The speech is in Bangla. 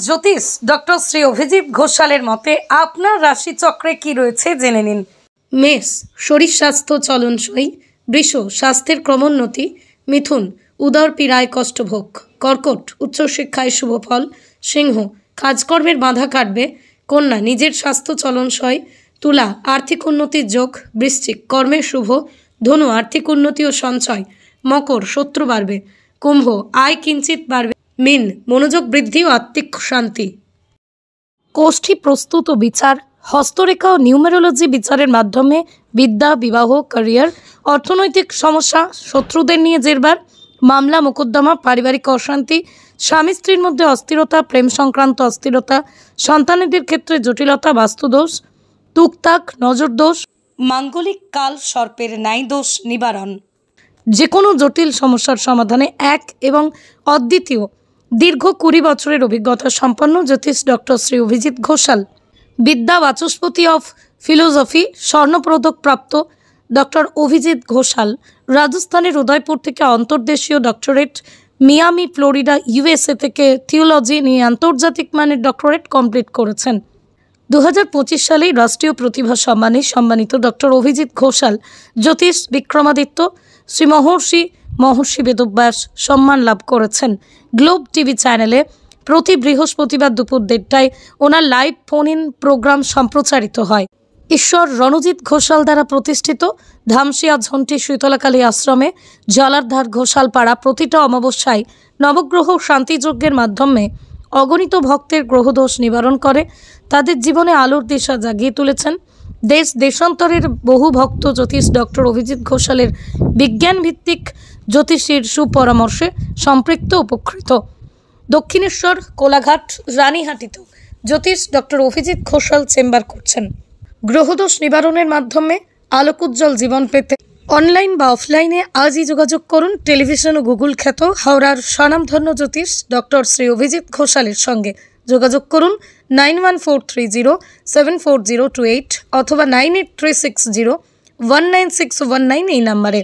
জ্যোতিষ ডক্টর শ্রী অভিজিৎ ঘোষালের মতে আপনার রাশিচক্রে কি রয়েছে জেনে নিন। মেষ, শরীর স্বাস্থ্য চলনসই। বৃষ, স্বাস্থ্যের ক্রমোন্নতি। মিথুন, উদর পীড়ায় কষ্টভোগ। কর্কট, উচ্চশিক্ষায় শুভ ফল। সিংহ, কাজকর্মের বাধা কাটবে। কন্যা, নিজের স্বাস্থ্য চলনসই। তুলা, আর্থিক উন্নতির যোগ। বৃশ্চিক, কর্মের শুভ। ধনু, আর্থিক উন্নতি ও সঞ্চয়। মকর, শত্রু বাড়বে। কুম্ভ, আয় কিঞ্চিত বাড়বে। মীন, মনোযোগ বৃদ্ধি ও আত্মিক শান্তি। কোষ্ঠী প্রস্তুত ও বিচার, হস্তরেখা ও নিউমেরোলজি বিচারের মাধ্যমে বিদ্যা, বিবাহ, ক্যারিয়ার, অর্থনৈতিক সমস্যা, শত্রুদের নিয়ে জেরবার, মামলা মোকদ্দমা, পারিবারিক অশান্তি, স্বামী স্ত্রীর মধ্যে অস্থিরতা, প্রেম সংক্রান্ত অস্থিরতা, সন্তানেদের ক্ষেত্রে জটিলতা, বাস্তুদোষ, টুকটাক নজরদোষ, মাঙ্গলিক কাল সর্পের ন্যায় দোষ নিবারণ। যে কোনো জটিল সমস্যার সমাধানে এক এবং অদ্বিতীয় দীর্ঘ 20 বছরের অভিজ্ঞতা সম্পন্ন জ্যোতিষ ডক্টর শ্রী অভিজিৎ ঘোষাল। বিদ্যা বাচস্পতি অফ ফিলোসফি, স্বর্ণপদক প্রাপ্ত ডক্টর অভিজিৎ ঘোষাল রাজস্থানের উদয়পুর থেকে অন্তর্দেশীয় ডক্টরেট, মিয়ামি ফ্লোরিডা ইউএসএ থেকে থিওলজি নিয়ে আন্তর্জাতিক মানের ডক্টরেট কমপ্লিট করেছেন। 2025 সালেই রাষ্ট্রীয় প্রতিভা সম্মানে সম্মানিত ডক্টর অভিজিৎ ঘোষাল জ্যোতিষ বিক্রমাদিত্য শ্রী মহর্ষি বেদব্যাস সম্মান লাভ করেছেন। গ্লোব টিভি চ্যানেলে প্রতি বৃহস্পতিবার দুপুর 1:30টায় ওনার লাইভ ফোন ইন প্রোগ্রাম সম্প্রচারিত হয়। ঈশ্বর রণজিৎ ঘোষাল দ্বারা প্রতিষ্ঠিত ধামসিয়া ঝন্টি শীতলাকালী আশ্রমে জলারধার ঘোষালপাড়া প্রতিটা অমাবস্যায় নবগ্রহ শান্তিযজ্ঞের মাধ্যমে অগণিত ভক্তের গ্রহদোষ নিবারণ করে তাদের জীবনে আলোর দিশা জাগিয়ে তুলেছেন। দেশ দেশান্তরের বহু ভক্ত জ্যোতিষ ডক্টর অভিজিৎ ঘোষালের বিজ্ঞানভিত্তিক জ্যোতিষীর সুপরামর্শে সম্পৃক্ত উপকৃত। দক্ষিণেশ্বর, কোলাঘাট, রানীহাটিতেও জ্যোতিষ ডক্টর অভিজিৎ ঘোষাল চেম্বার করছেন। গ্রহদোষ নিবারণের মাধ্যমে আলোকোজ্জ্বল জীবন পেতে অনলাইন বা অফলাইনে আজই যোগাযোগ করুন টেলিভিশন ও গুগল খ্যাত হাওড়ার স্বনামধন্য জ্যোতিষ ডক্টর শ্রী অভিজিৎ ঘোষালের সঙ্গে। যোগাযোগ করুন 9143074028 অথবা 9836019619 এই নাম্বারে।